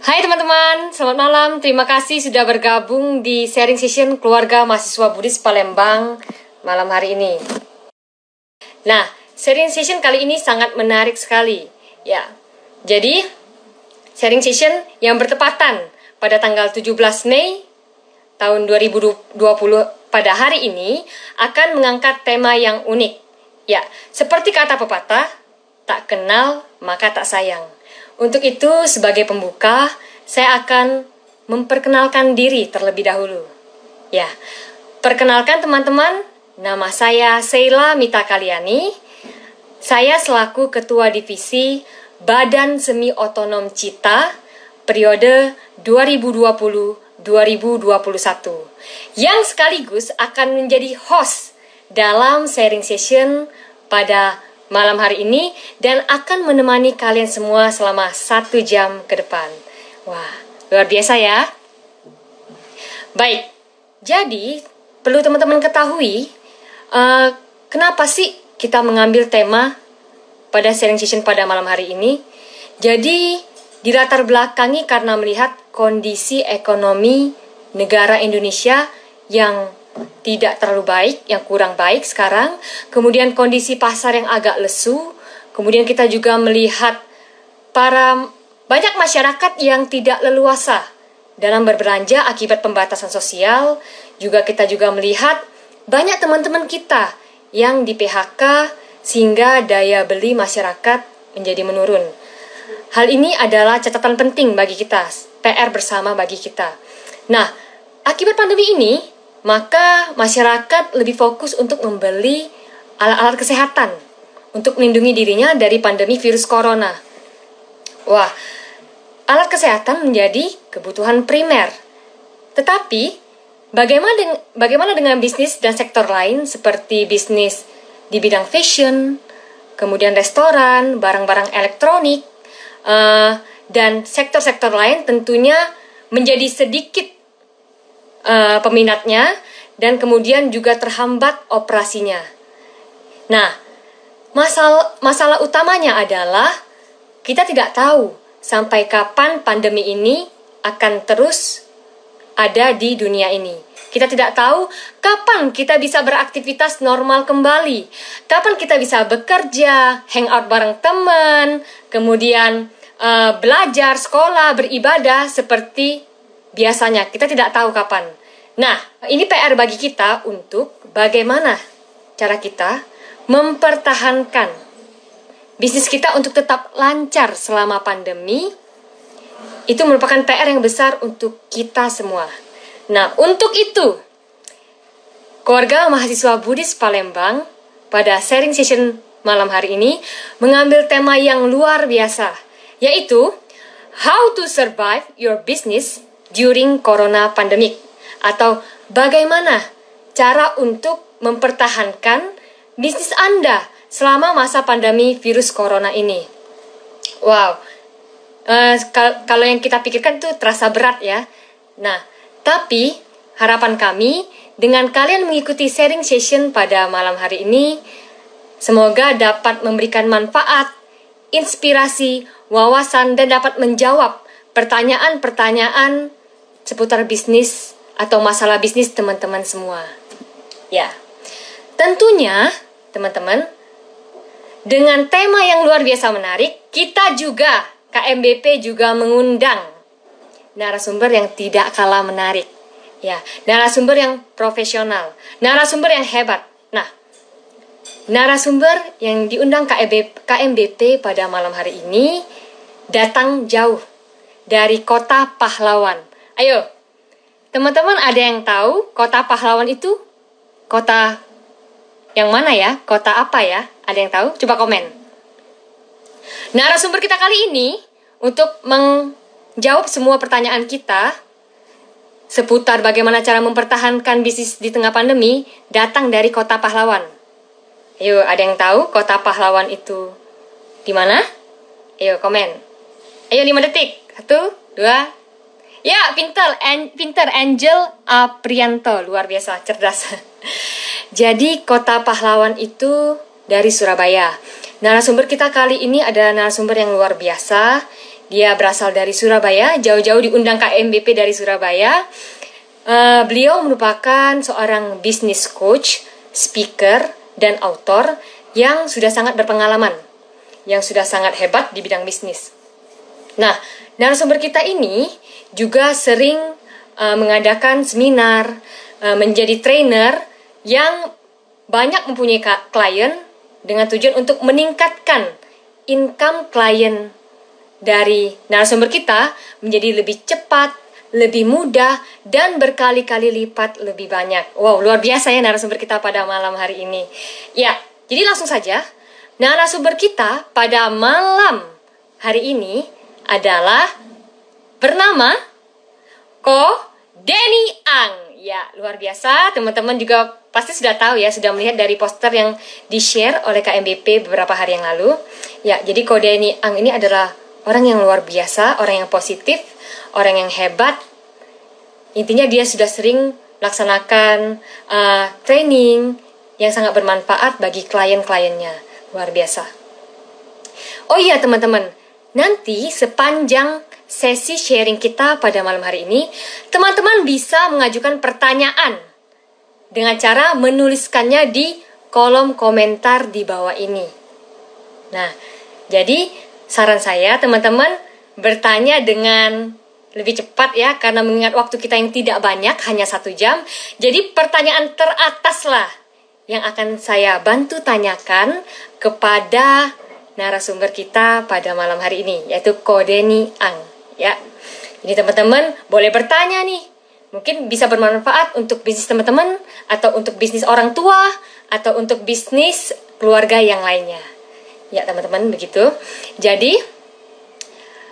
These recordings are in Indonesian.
Hai teman-teman, selamat malam. Terima kasih sudah bergabung di sharing session keluarga mahasiswa Buddhis Palembang malam hari ini. Nah, sharing session kali ini sangat menarik sekali. Ya, jadi sharing session yang bertepatan pada tanggal 17 Mei tahun 2020 pada hari ini akan mengangkat tema yang unik. Ya, seperti kata pepatah, tak kenal maka tak sayang. Untuk itu, sebagai pembuka, saya akan memperkenalkan diri terlebih dahulu. Ya, perkenalkan teman-teman, nama saya Sheila Mita Kaliani. Saya selaku Ketua Divisi Badan Semi Otonom Cita periode 2020-2021 yang sekaligus akan menjadi host dalam sharing session pada malam hari ini dan akan menemani kalian semua selama 1 jam ke depan. Wah, luar biasa ya. Baik, jadi perlu teman-teman ketahui kenapa sih kita mengambil tema pada sharing session pada malam hari ini. Jadi dilatar belakangi karena melihat kondisi ekonomi negara Indonesia yang tidak terlalu baik, yang kurang baik sekarang. Kemudian kondisi pasar yang agak lesu. Kemudian kita juga melihat banyak masyarakat yang tidak leluasa dalam berbelanja akibat pembatasan sosial. Kita juga melihat banyak teman-teman kita yang di PHK sehingga daya beli masyarakat menjadi menurun. Hal ini adalah catatan penting bagi kita, PR bersama bagi kita. Nah, akibat pandemi ini, maka masyarakat lebih fokus untuk membeli alat-alat kesehatan untuk melindungi dirinya dari pandemi virus corona. Wah, alat kesehatan menjadi kebutuhan primer. Tetapi, bagaimana dengan bisnis dan sektor lain seperti bisnis di bidang fashion, kemudian restoran, barang-barang elektronik, dan sektor-sektor lain tentunya menjadi sedikit peminatnya dan kemudian juga terhambat operasinya. Nah, masalah utamanya adalah kita tidak tahu sampai kapan pandemi ini akan terus ada di dunia ini. Kita tidak tahu kapan kita bisa beraktivitas normal kembali, kapan kita bisa bekerja, hangout bareng teman, kemudian belajar, sekolah, beribadah seperti biasanya. Kita tidak tahu kapan. Nah, ini PR bagi kita untuk bagaimana cara kita mempertahankan bisnis kita untuk tetap lancar selama pandemi. Itu merupakan PR yang besar untuk kita semua. Nah, untuk itu, keluarga mahasiswa Buddhis Palembang pada sharing session malam hari ini mengambil tema yang luar biasa, yaitu How to Survive Your Business During Corona Pandemic, atau bagaimana cara untuk mempertahankan bisnis Anda selama masa pandemi virus corona ini. Wow, kalau yang kita pikirkan itu terasa berat ya. Nah, tapi harapan kami dengan kalian mengikuti sharing session pada malam hari ini, semoga dapat memberikan manfaat, inspirasi, wawasan, dan dapat menjawab pertanyaan-pertanyaan seputar bisnis atau masalah bisnis teman-teman semua. Ya, tentunya teman-teman, dengan tema yang luar biasa menarik, kita juga, KMBP juga mengundang narasumber yang tidak kalah menarik. Ya, narasumber yang profesional, narasumber yang hebat. Nah, narasumber yang diundang KMBP pada malam hari ini datang jauh dari kota pahlawan. Ayo, teman-teman, ada yang tahu kota pahlawan itu kota yang mana ya? Kota apa ya? Ada yang tahu? Coba komen. Narasumber kita kali ini untuk menjawab semua pertanyaan kita seputar bagaimana cara mempertahankan bisnis di tengah pandemi datang dari kota pahlawan. Ayo, ada yang tahu kota pahlawan itu di mana? Ayo, komen. Ayo, 5 detik. 1, 2. Ya, pinter Angel Aprianto, luar biasa, cerdas. Jadi kota pahlawan itu dari Surabaya. Narasumber kita kali ini adalah narasumber yang luar biasa, Dia berasal dari Surabaya, jauh-jauh diundang KMBP dari Surabaya. Beliau merupakan seorang business coach, speaker, dan author yang sudah sangat berpengalaman, yang sudah sangat hebat di bidang bisnis. Nah, narasumber kita ini juga sering mengadakan seminar, menjadi trainer yang banyak mempunyai klien dengan tujuan untuk meningkatkan income klien dari narasumber kita menjadi lebih cepat, lebih mudah, dan berkali-kali lipat lebih banyak. Wow, luar biasa ya narasumber kita pada malam hari ini. Ya, jadi langsung saja, narasumber kita pada malam hari ini adalah bernama Ko Denny Ang. Ya, luar biasa. Teman-teman juga pasti sudah tahu ya, sudah melihat dari poster yang di-share oleh KMBP beberapa hari yang lalu. Ya, jadi Ko Denny Ang ini adalah orang yang luar biasa, orang yang positif, orang yang hebat. Intinya dia sudah sering melaksanakan training yang sangat bermanfaat bagi klien-kliennya. Luar biasa. Oh iya teman-teman, nanti sepanjang sesi sharing kita pada malam hari ini, teman-teman bisa mengajukan pertanyaan dengan cara menuliskannya di kolom komentar di bawah ini. Nah, jadi saran saya teman-teman bertanya dengan lebih cepat ya, karena mengingat waktu kita yang tidak banyak, hanya 1 jam. Jadi pertanyaan teratas lah yang akan saya bantu tanyakan kepada narasumber kita pada malam hari ini, yaitu Ko Denny Ang. Ya, jadi teman-teman boleh bertanya nih. Mungkin bisa bermanfaat untuk bisnis teman-teman, atau untuk bisnis orang tua, atau untuk bisnis keluarga yang lainnya. Ya teman-teman, begitu. Jadi,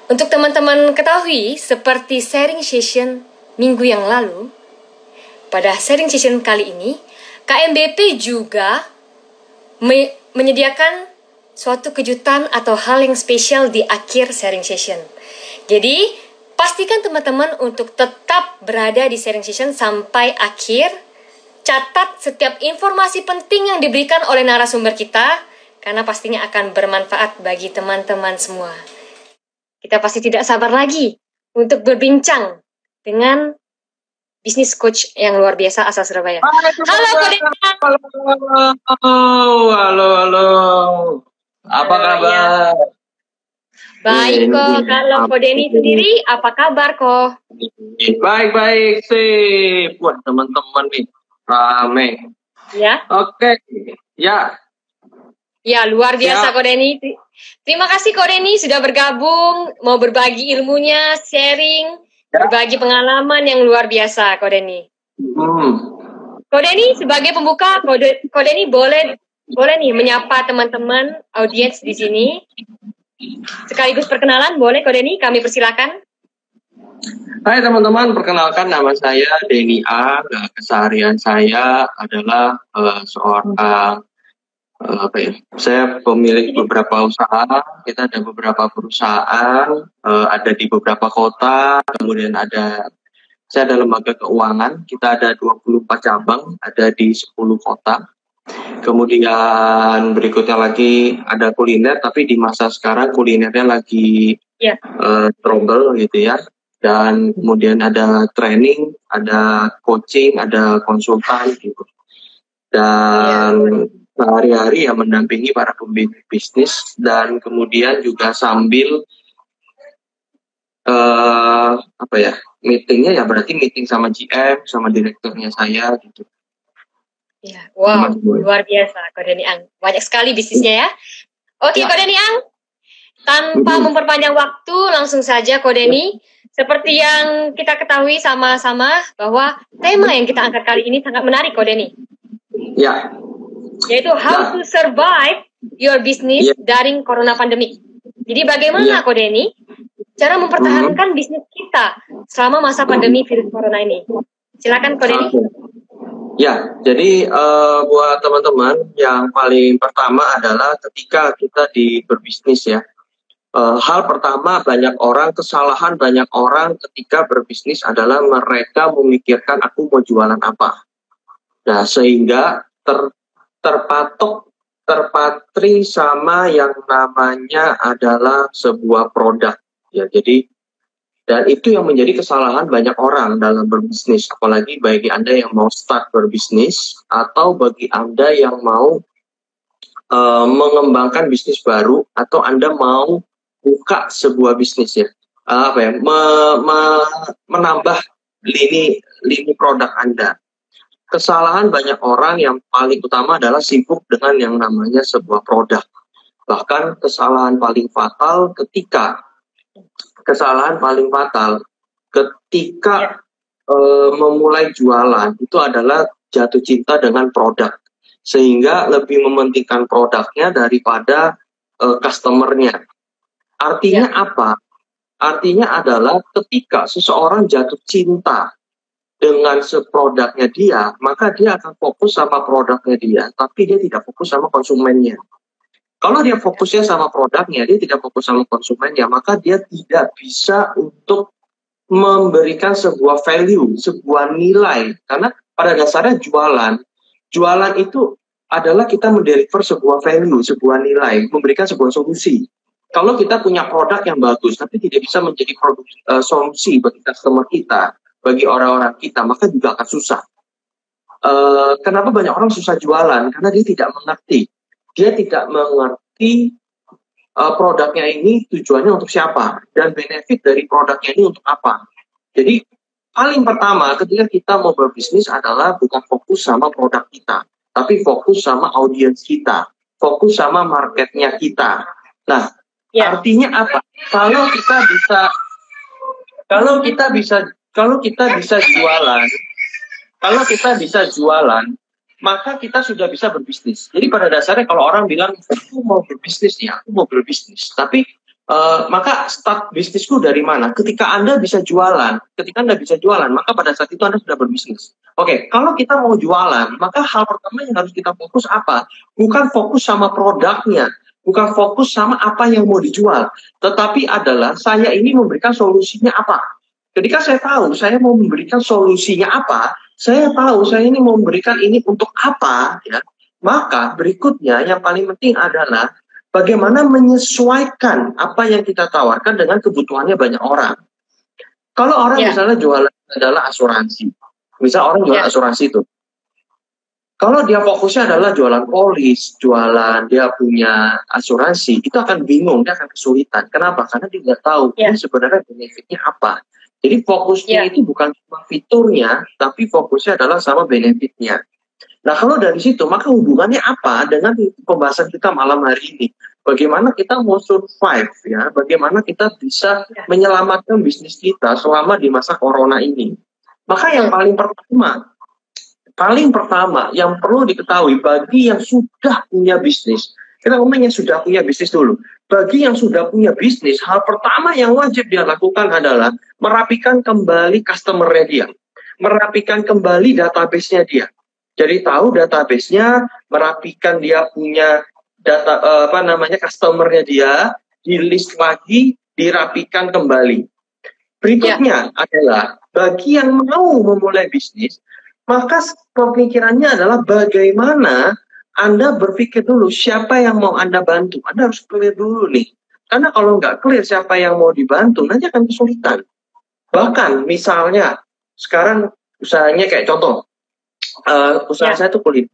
untuk teman-teman ketahui, seperti sharing session minggu yang lalu, pada sharing session kali ini, KMBP juga menyediakan suatu kejutan atau hal yang spesial di akhir sharing session. Jadi, pastikan teman-teman untuk tetap berada di sharing session sampai akhir. Catat setiap informasi penting yang diberikan oleh narasumber kita, karena pastinya akan bermanfaat bagi teman-teman semua. Kita pasti tidak sabar lagi untuk berbincang dengan bisnis coach yang luar biasa asal Surabaya. Halo Ko Denny. Halo. Apa kabar? Ya. Baik kok. Kalau Ko Denny sendiri, apa kabar kok? Baik sih. Buat teman-teman nih, rame. Ya. Oke. Ya. Ya, luar biasa Ko Denny. Terima kasih Ko Denny sudah bergabung, mau berbagi ilmunya, sharing, berbagi pengalaman yang luar biasa Ko Denny. Ko Denny sebagai pembuka, Ko Denny boleh nih menyapa teman-teman audiens di sini. Sekaligus perkenalan, boleh Ko Denny? Kami persilakan. Hai teman-teman, perkenalkan nama saya Denny A. Keseharian saya adalah seorang saya pemilik beberapa usaha. Kita ada beberapa perusahaan, ada di beberapa kota. Kemudian saya ada lembaga keuangan. Kita ada 24 cabang, ada di 10 kota. Kemudian berikutnya lagi ada kuliner, tapi di masa sekarang kulinernya lagi trouble gitu ya. Dan kemudian ada training, ada coaching, ada konsultan gitu. Dan sehari-hari ya mendampingi para pembimbing bisnis, dan kemudian juga sambil meetingnya ya berarti meeting sama GM, sama direkturnya saya gitu. Ya, wow, luar biasa Ko Denny Ang. Banyak sekali bisnisnya ya. Oke, Ko Denny Ang. Tanpa memperpanjang waktu, langsung saja Ko Denny. Seperti yang kita ketahui sama-sama bahwa tema yang kita angkat kali ini sangat menarik Ko Denny. Ya. Yaitu how to survive your business during corona pandemic. Jadi bagaimana Ko Denny cara mempertahankan bisnis kita selama masa pandemi virus corona ini? Silakan Ko Denny. Ya, jadi buat teman-teman, yang paling pertama adalah ketika kita berbisnis ya. Hal pertama, kesalahan banyak orang ketika berbisnis adalah mereka memikirkan aku mau jualan apa. Nah, sehingga terpatri sama yang namanya adalah sebuah produk. Ya, jadi dan itu yang menjadi kesalahan banyak orang dalam berbisnis, apalagi bagi Anda yang mau start berbisnis atau bagi Anda yang mau mengembangkan bisnis baru atau Anda mau buka sebuah bisnis ya. Menambah lini produk Anda. Kesalahan banyak orang yang paling utama adalah sibuk dengan yang namanya sebuah produk. Bahkan kesalahan paling fatal ketika memulai jualan itu adalah jatuh cinta dengan produk, sehingga lebih mementingkan produknya daripada customernya. Artinya apa? Artinya adalah ketika seseorang jatuh cinta dengan produknya dia, maka dia akan fokus sama produknya dia, tapi dia tidak fokus sama konsumennya. Kalau dia fokusnya sama produknya, dia tidak fokus sama konsumennya, maka dia tidak bisa untuk memberikan sebuah value, sebuah nilai. Karena pada dasarnya jualan itu adalah kita mendeliver sebuah value, sebuah nilai, memberikan sebuah solusi. Kalau kita punya produk yang bagus, tapi tidak bisa menjadi solusi bagi customer kita, bagi orang-orang kita, maka juga akan susah. Kenapa banyak orang susah jualan? Karena dia tidak mengerti. Dia tidak mengerti produknya ini tujuannya untuk siapa dan benefit dari produknya ini untuk apa. Jadi paling pertama ketika kita mau berbisnis adalah bukan fokus sama produk kita, tapi fokus sama audiens kita, fokus sama marketnya kita. Nah, artinya apa? Kalau kita bisa jualan, maka kita sudah bisa berbisnis. Jadi pada dasarnya kalau orang bilang, aku mau berbisnis, tapi maka start bisnisku dari mana? Ketika Anda bisa jualan, maka pada saat itu Anda sudah berbisnis. Oke, kalau kita mau jualan, maka hal pertama yang harus kita fokus apa? Bukan fokus sama produknya, bukan fokus sama apa yang mau dijual, tetapi adalah saya ini memberikan solusinya apa. Ketika saya tahu saya mau memberikan solusinya apa, saya tahu saya ini mau memberikan ini untuk apa, ya. Maka berikutnya yang paling penting adalah bagaimana menyesuaikan apa yang kita tawarkan dengan kebutuhannya banyak orang. Kalau orang misalnya jualan adalah asuransi, misal orang jualan asuransi itu, kalau dia fokusnya adalah jualan polis, dia punya asuransi, itu akan bingung, dia akan kesulitan. Kenapa? Karena dia nggak tahu ini sebenarnya benefitnya apa. Jadi fokusnya itu bukan cuma fiturnya, tapi fokusnya adalah sama benefitnya. Nah, kalau dari situ, maka hubungannya apa dengan pembahasan kita malam hari ini? Bagaimana kita mau survive, ya? Bagaimana kita bisa menyelamatkan bisnis kita selama di masa corona ini? Maka yang paling pertama yang perlu diketahui bagi yang sudah punya bisnis, kita ngomong yang sudah punya bisnis dulu. Bagi yang sudah punya bisnis, hal pertama yang wajib dia lakukan adalah merapikan kembali customer-nya dia, merapikan kembali database-nya dia. Jadi tahu database-nya, merapikan dia punya data customer-nya dia, di list lagi, dirapikan kembali. Berikutnya adalah bagi yang mau memulai bisnis, maka pemikirannya adalah bagaimana Anda berpikir dulu siapa yang mau Anda bantu. Anda harus clear dulu nih. Karena kalau nggak clear siapa yang mau dibantu, nanti akan kesulitan. Bahkan misalnya sekarang usahanya kayak contoh, usaha saya itu kuliner.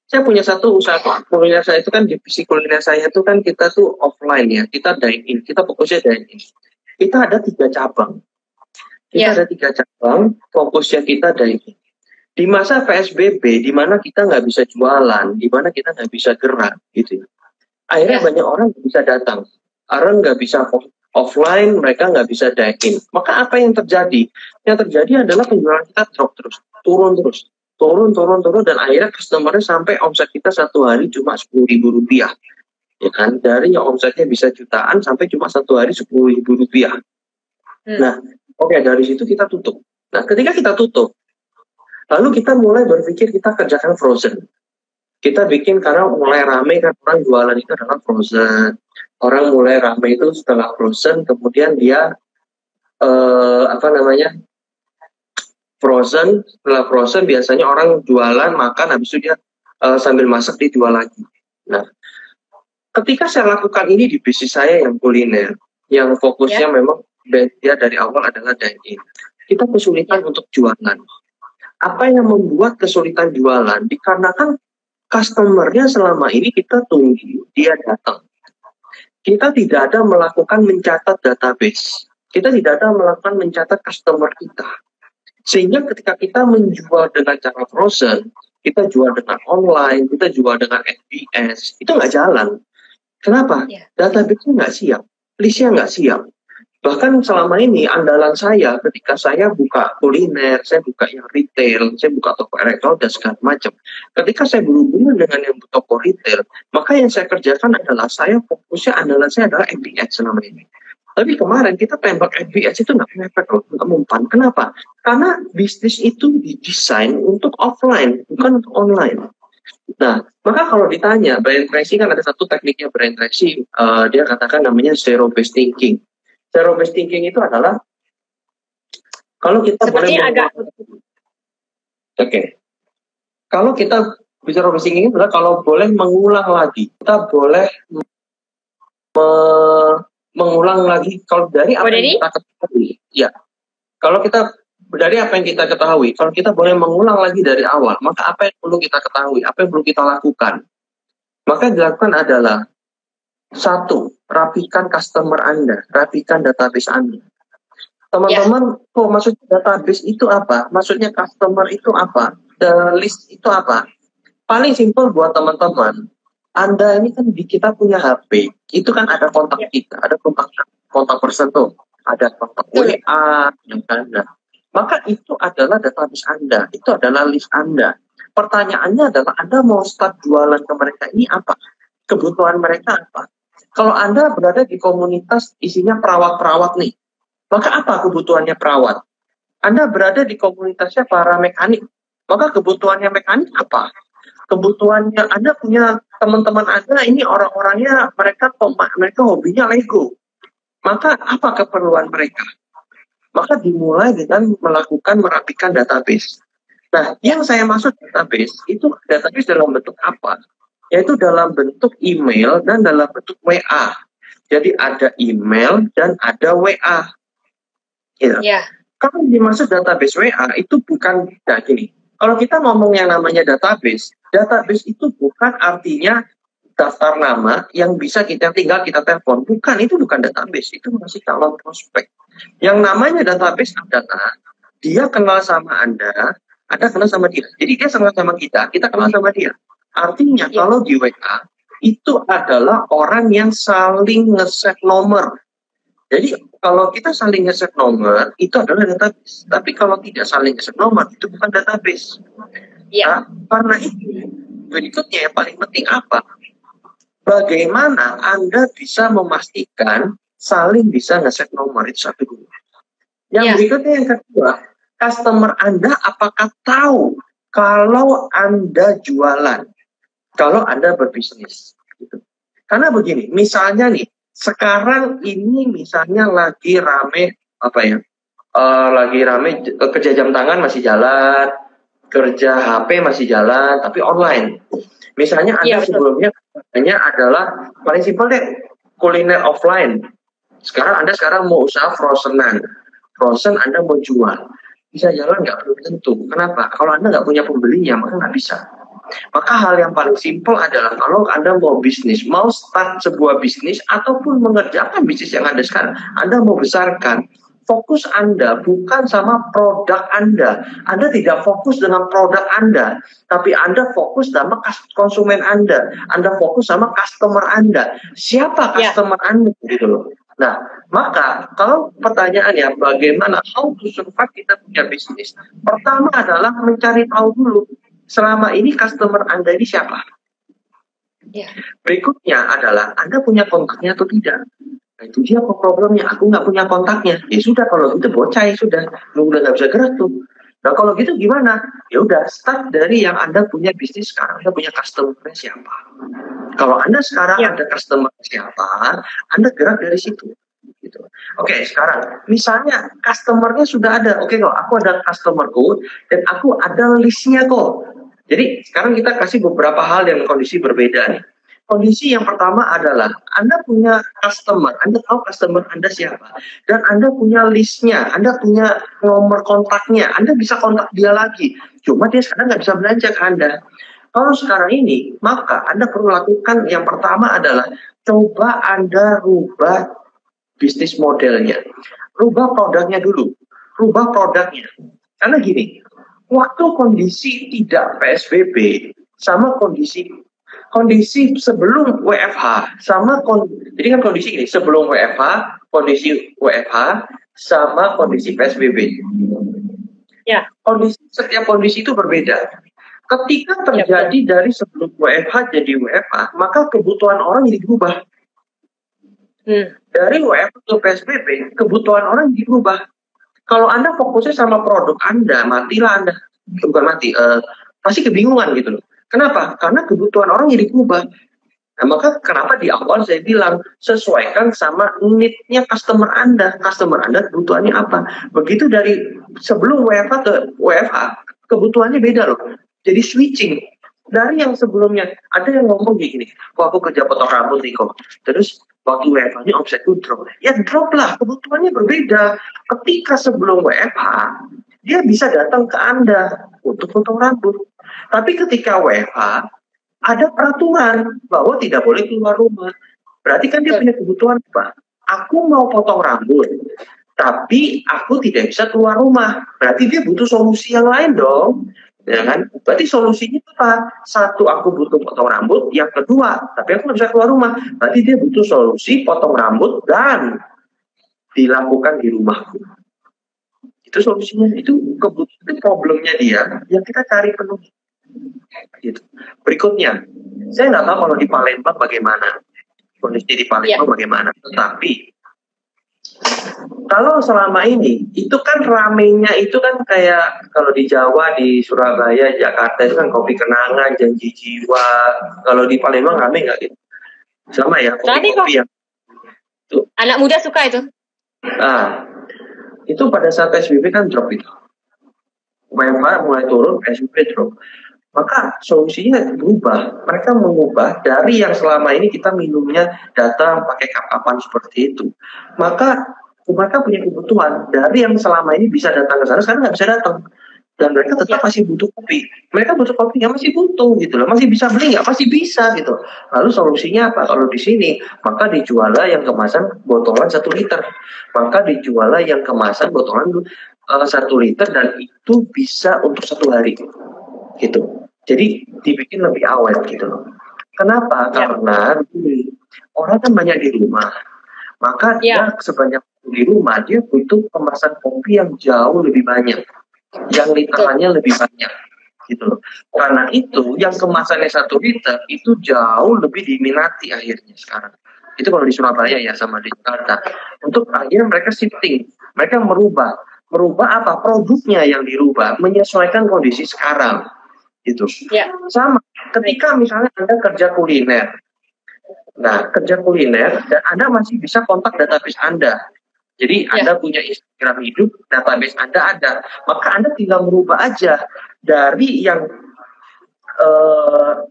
Saya punya satu usaha kuliner saya itu kan divisi kuliner saya itu kan kita tuh offline ya, kita dine in, kita fokusnya dine in. Kita ada 3 cabang. Ada 3 cabang, fokusnya kita dine in. Di masa PSBB, di mana kita nggak bisa jualan, di mana kita nggak bisa gerak, gitu. Akhirnya banyak orang nggak bisa datang, orang nggak bisa offline, mereka nggak bisa dine in. Maka apa yang terjadi? Yang terjadi adalah penjualan kita drop terus, turun, dan akhirnya customer-nya sampai omset kita satu hari cuma Rp10.000, ya kan? Dari yang omsetnya bisa jutaan sampai cuma satu hari Rp10.000. Nah, dari situ kita tutup. Nah, ketika kita tutup, lalu kita mulai berpikir kita kerjakan frozen. Kita bikin karena mulai ramai kan orang jualan itu adalah frozen. Orang mulai ramai itu setelah frozen, kemudian dia frozen. Setelah frozen biasanya orang jualan makan, habis itu dia sambil masak dijual lagi. Nah, ketika saya lakukan ini di bisnis saya yang kuliner, yang fokusnya memang dia dari awal adalah dine-in. Kita kesulitan untuk jualan. Apa yang membuat kesulitan jualan? Dikarenakan customer-nya selama ini kita tunggu dia datang. Kita tidak ada melakukan mencatat database. Kita tidak ada melakukan mencatat customer kita. Sehingga ketika kita menjual dengan cara frozen, kita jual dengan online, kita jual dengan FBS, itu nggak jalan. Kenapa? Database-nya nggak siap, list-nya nggak siap. Bahkan selama ini andalan saya ketika saya buka kuliner, saya buka yang retail, saya buka toko elektronik dan segala macam. Ketika saya berhubungan dengan yang toko retail, maka yang saya kerjakan adalah saya fokusnya andalan saya adalah FBS selama ini. Tapi kemarin kita tembak FBS itu nggak efek loh, nggak mempan. Kenapa? Karena bisnis itu didesain untuk offline, bukan untuk online. Nah, maka kalau ditanya, Brian Tracy kan ada satu tekniknya Brian Tracy, dia katakan namanya zero based thinking. Zero based thinking itu adalah kalau kita seperti boleh kalau kita bicara zero based thinking itu adalah kalau boleh mengulang lagi, kita boleh mengulang lagi kalau dari apa yang kita ketahui. Ya, kalau kita dari apa yang kita ketahui, kalau kita boleh mengulang lagi dari awal, maka apa yang perlu kita ketahui, apa yang perlu kita lakukan? Maka yang dilakukan adalah satu, rapikan customer Anda, rapikan database Anda. Teman-teman, maksudnya database itu apa? Maksudnya customer itu apa? The list itu apa? Paling simpel buat teman-teman, Anda ini kan di kita punya HP, itu kan ada kontak kita, ada kontak person tuh, ada kontak WA, yang kan. Maka itu adalah database Anda, itu adalah list Anda. Pertanyaannya adalah Anda mau start jualan ke mereka ini apa? Kebutuhan mereka apa? Kalau Anda berada di komunitas isinya perawat-perawat nih, maka apa kebutuhannya perawat? Anda berada di komunitasnya para mekanik, maka kebutuhannya mekanik apa? Kebutuhannya Anda punya teman-teman Anda ini orang-orangnya mereka hobinya Lego, maka apa keperluan mereka? Maka dimulai dengan merapikan database. Nah, yang saya maksud database dalam bentuk apa? Yaitu dalam bentuk email dan dalam bentuk WA. Jadi ada email dan ada WA. Kalau dimaksud database WA itu bukan gini. Kalau kita ngomong yang namanya database itu bukan artinya daftar nama yang bisa kita telepon. Bukan, itu bukan database, itu masih calon prospek. Yang namanya database adalah dia kenal sama Anda kenal sama dia. Jadi dia kenal sama kita kenal sama dia. Artinya kalau di WA itu adalah orang yang saling nge-save nomor. Jadi kalau kita saling nge-save nomor itu adalah database. Tapi kalau tidak saling nge-save nomor itu bukan database. Nah, karena itu berikutnya yang paling penting apa? Bagaimana Anda bisa memastikan saling bisa nge-save nomor, itu satu dulu. Yang berikutnya yang kedua, customer Anda apakah tahu kalau Anda jualan? Kalau Anda berbisnis, gitu. Karena begini, misalnya nih, sekarang ini misalnya lagi rame kerja jam tangan masih jalan, kerja HP masih jalan, tapi online. Misalnya Anda sebelumnya adalah paling simpel deh, kuliner offline. Anda sekarang mau usaha frozenan, Anda mau jual, bisa jalan nggak? Belum tentu. Kenapa? Kalau Anda nggak punya pembelinya, maka nggak bisa. Maka hal yang paling simpel adalah kalau Anda mau bisnis, mau start sebuah bisnis ataupun mengerjakan bisnis yang ada sekarang, Anda mau besarkan, fokus Anda bukan sama produk Anda. Anda tidak fokus dengan produk Anda, tapi Anda fokus sama konsumen Anda. Anda fokus sama customer Anda. Siapa customer Anda gitu loh. Nah, maka kalau pertanyaannya bagaimana how to survive kita punya bisnis, pertama adalah mencari tahu dulu selama ini customer Anda ini siapa. Berikutnya adalah Anda punya kontaknya atau tidak. Nah, itu dia problemnya. Aku nggak punya kontaknya. Ya sudah, kalau itu bocah ya sudah, lu udah nggak bisa gerak tuh. Nah kalau gitu gimana? Ya udah, start dari yang Anda punya bisnis sekarang. Anda punya customer siapa? Kalau Anda sekarang ada customer siapa, Anda gerak dari situ. Gitu. Oke, sekarang misalnya customernya sudah ada. Oke, kok aku ada customerku dan aku ada listnya kok. Jadi sekarang kita kasih beberapa hal yang kondisi berbeda nih. Kondisi yang pertama adalah Anda punya customer, Anda tahu customer Anda siapa, dan Anda punya listnya, Anda punya nomor kontaknya, Anda bisa kontak dia lagi. Cuma dia sekarang nggak bisa belanja ke Anda. Kalau sekarang ini, maka Anda perlu lakukan yang pertama adalah coba Anda rubah bisnis modelnya. Rubah produknya dulu. Rubah produknya. Karena gini, waktu kondisi tidak PSBB sama kondisi sebelum WFH sama jadi kan kondisi ini sebelum WFH, kondisi WFH sama kondisi PSBB. Ya. Setiap kondisi itu berbeda. Ketika terjadi dari sebelum WFH jadi WFH, maka kebutuhan orang jadi berubah. Dari WFH ke PSBB, kebutuhan orang jadi berubah. Kalau Anda fokusnya sama produk Anda, matilah Anda. Bukan mati, pasti kebingungan gitu loh. Kenapa? Karena kebutuhan orang jadi berubah. Nah, maka kenapa di awal saya bilang sesuaikan sama need-nya customer Anda. Customer Anda kebutuhannya apa? Begitu dari sebelum WFH ke WFH, kebutuhannya beda loh. Jadi switching. Dari yang sebelumnya, ada yang ngomong gini, kok aku kerja potong rambut nih kok. Terus waktu WFH-nya omsetku drop. Ya drop lah, kebutuhannya berbeda. Ketika sebelum WFH, dia bisa datang ke Anda untuk potong rambut. Tapi ketika WFH, ada peraturan bahwa tidak boleh keluar rumah. Berarti kan dia punya kebutuhan apa? Aku mau potong rambut, tapi aku tidak bisa keluar rumah. Berarti dia butuh solusi yang lain dong. Ya kan? Berarti solusinya apa? Satu, aku butuh potong rambut. Yang kedua, tapi aku nggak bisa keluar rumah. Berarti dia butuh solusi potong rambut dan dilakukan di rumahku. Itu solusinya. Itu kebutuhan problemnya dia yang kita cari penuh. Gitu. Berikutnya, saya nggak tahu kalau di Palembang bagaimana, kondisi di Palembang bagaimana, tetapi kalau selama ini itu kan ramenya itu kan kayak kalau di Jawa, di Surabaya, Jakarta itu kan kopi kenangan, janji jiwa. Kalau di Palembang rame nggak gitu? Sama ya, kopi-kopi yang itu. Anak muda suka itu. Nah, itu pada saat PSBB kan drop itu. WFH mulai turun, PSBB drop. Maka solusinya berubah. Mereka mengubah dari yang selama ini kita minumnya datang pakai kapan seperti itu. Maka mereka punya kebutuhan dari yang selama ini bisa datang ke sana, sekarang nggak bisa datang. Dan mereka tetap masih butuh kopi. Mereka butuh kopi, ya masih butuh gitu loh. Masih bisa beli nggak? Masih bisa gitu. Lalu solusinya apa? Kalau di sini, maka dijuallah yang kemasan botolan 1 liter. Maka dijuallah yang kemasan botolan 1 liter dan itu bisa untuk 1 hari. Gitu. Jadi dibikin lebih awet gitu loh. Kenapa? Karena orang kan banyak di rumah. Maka dia sebanyak di rumah dia butuh kemasan kopi yang jauh lebih banyak. Yang literannya lebih banyak. Gitu loh. Karena itu yang kemasannya 1 liter itu jauh lebih diminati akhirnya sekarang. Itu kalau di Surabaya ya sama di Jakarta. Untuk akhirnya mereka shifting. Mereka merubah. Merubah apa? Produknya yang dirubah. Menyesuaikan kondisi sekarang. Gitu. Sama ketika misalnya Anda kerja kuliner. Nah, kerja kuliner dan Anda masih bisa kontak database Anda. Jadi Anda punya Instagram hidup, database Anda ada. Maka Anda tinggal merubah aja dari yang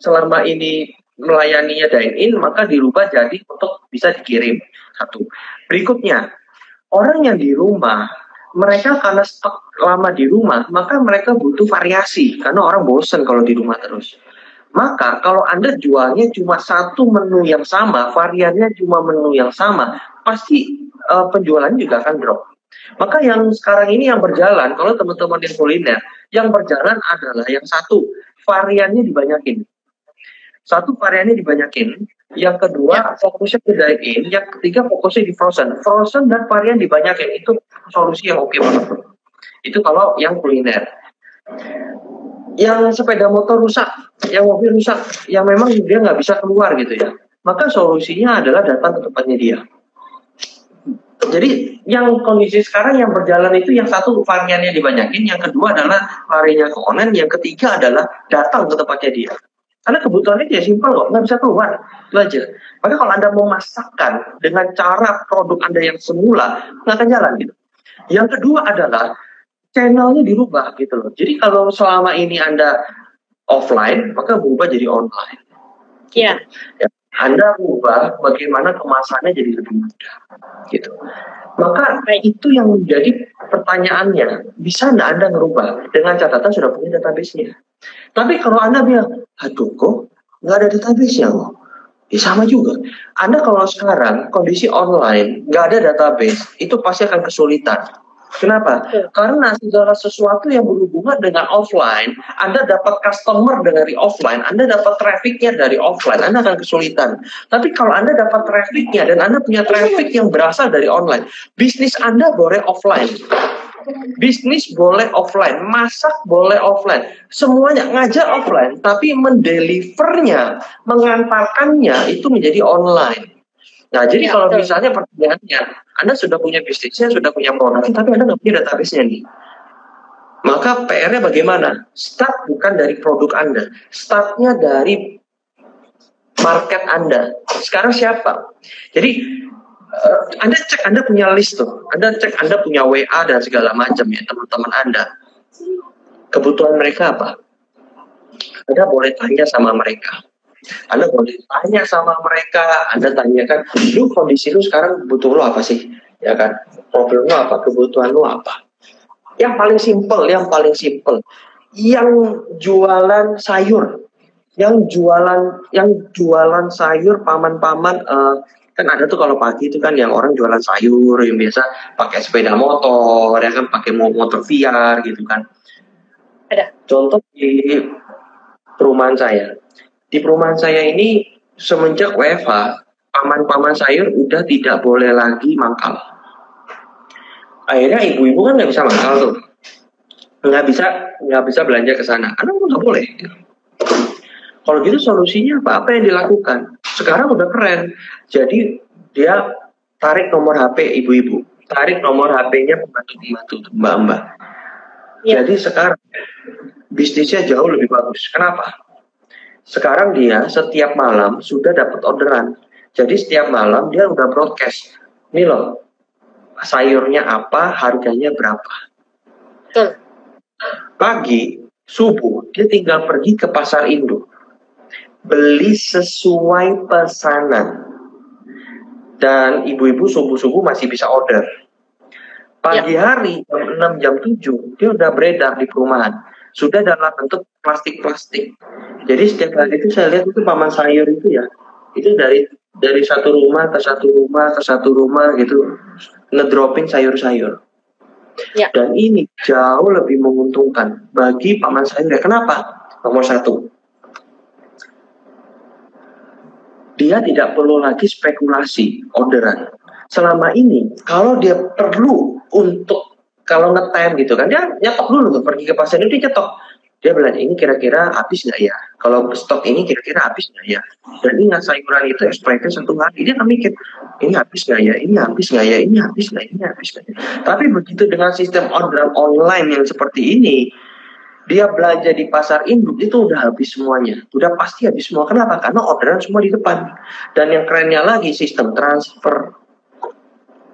selama ini melayaninya dine-in, maka dirubah jadi untuk bisa dikirim. Satu. Berikutnya, orang yang di rumah mereka karena stok lama di rumah, maka mereka butuh variasi karena orang bosen kalau di rumah terus. Maka kalau Anda jualnya cuma 1 menu yang sama, variannya cuma menu yang sama, pasti penjualannya juga akan drop. Maka yang sekarang ini yang berjalan, kalau teman-teman yang kuliner, yang berjalan adalah yang 1, variannya dibanyakin. 1, variannya dibanyakin. Yang kedua, fokusnya ke dine-in. Yang ketiga, fokusnya di frozen. Frozen dan varian dibanyakin. Itu solusi yang oke banget. Itu kalau yang kuliner. Yang sepeda motor rusak, yang mobil rusak, yang memang dia nggak bisa keluar gitu ya. Maka solusinya adalah datang ke tempatnya dia. Jadi yang kondisi sekarang yang berjalan itu yang 1 variannya dibanyakin, yang kedua adalah larinya ke online, yang ketiga adalah datang ke tempatnya dia. Karena kebutuhannya dia simpel kok, nggak bisa keluar, itu aja. Maka kalau Anda mau masakkan dengan cara produk Anda yang semula, nggak akan jalan gitu. Yang kedua adalah channelnya dirubah gitu loh. Jadi kalau selama ini Anda offline, maka berubah jadi online. Iya. Ya. Anda ubah bagaimana kemasannya jadi lebih mudah, gitu. Maka itu yang menjadi pertanyaannya, bisa nggak Anda ngerubah dengan catatan sudah punya database-nya? Tapi kalau Anda bilang, aduh kok nggak ada database-nya kok, ya sama juga. Anda kalau sekarang kondisi online nggak ada database, itu pasti akan kesulitan. Kenapa? Karena segala sesuatu yang berhubungan dengan offline, Anda dapat customer dari offline, Anda dapat trafficnya dari offline, Anda akan kesulitan. Tapi kalau Anda dapat trafficnya dan Anda punya traffic yang berasal dari online, bisnis Anda boleh offline. Bisnis boleh offline, masak boleh offline, semuanya ngajar offline, tapi mendelivernya, mengantarkannya itu menjadi online. Nah, jadi kalau misalnya pertanyaannya, Anda sudah punya bisnisnya, sudah punya produk, tapi Anda nggak punya database-nya nih. Maka PR-nya bagaimana? Start bukan dari produk Anda, startnya dari market Anda. Sekarang siapa? Jadi Anda cek Anda punya list tuh, Anda cek Anda punya WA dan segala macam ya teman-teman Anda. Kebutuhan mereka apa? Anda boleh tanya sama mereka. Anda boleh tanya sama mereka, Anda tanyakan, lu kondisi lu sekarang butuh lu apa sih? Ya kan? Problem lu apa? Kebutuhan lu apa? Yang paling simpel, yang jualan sayur, yang jualan sayur paman-paman, kan ada tuh kalau pagi itu kan yang orang jualan sayur yang biasa pakai sepeda motor, ya kan pakai motor VR gitu kan. Ada. Contoh di perumahan saya. Di perumahan saya ini semenjak WFH, paman-paman sayur udah tidak boleh lagi mangkal. Akhirnya ibu-ibu kan nggak bisa mangkal tuh, nggak bisa belanja ke sana, karena nggak boleh. Kalau gitu solusinya apa? Apa yang dilakukan? Sekarang udah keren. Jadi dia tarik nomor HP ibu-ibu, tarik nomor HP-nya pembantu-pembantu, mbak-mbak. Ya. Jadi sekarang bisnisnya jauh lebih bagus. Kenapa? Sekarang dia setiap malam sudah dapat orderan. Jadi setiap malam dia udah broadcast. Ini loh, sayurnya apa, harganya berapa. Betul. Pagi, subuh, dia tinggal pergi ke pasar induk. Beli sesuai pesanan. Dan ibu-ibu subuh-subuh masih bisa order. Pagi hari, jam 6, jam 7, dia udah beredar di perumahan. Sudah dalam bentuk plastik-plastik. Jadi setiap hari itu saya lihat itu paman sayur itu ya, itu dari satu rumah ke satu rumah gitu, ngedropin sayur-sayur. Ya. Dan ini jauh lebih menguntungkan bagi paman sayur. Kenapa? Nomor satu, dia tidak perlu lagi spekulasi orderan. Selama ini kalau dia perlu untuk kalau ngetem gitu kan, dia nyetok dulu tuh, pergi ke pasar itu dia nyetok. Dia bilang, ini kira-kira habis nggak ya? Kalau stok ini kira-kira habis nggak ya? Dan ingat sayuran itu expirednya 1 hari. Dia nggak mikir, ini habis nggak ya? Ini habis nggak ya? Ini habis nggak? Ini habis nggak ya? Tapi begitu dengan sistem orderan online yang seperti ini, dia belanja di pasar induk itu udah habis semuanya. Udah pasti habis semua. Kenapa? Karena orderan semua di depan. Dan yang kerennya lagi sistem transfer.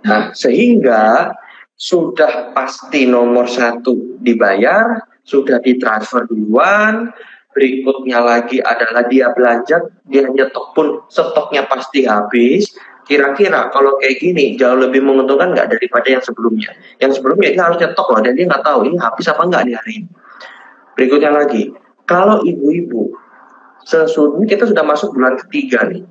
Nah, sehingga sudah pasti nomor 1 dibayar, sudah ditransfer duluan, berikutnya lagi adalah dia belanja, dia nyetok pun stoknya pasti habis. Kira-kira kalau kayak gini jauh lebih menguntungkan nggak daripada yang sebelumnya? Yang sebelumnya dia harus nyetok loh, dan dia nggak tahu ini habis apa nggak di hari ini. Berikutnya lagi, kalau ibu-ibu, sesungguhnya kita sudah masuk bulan ketiga nih.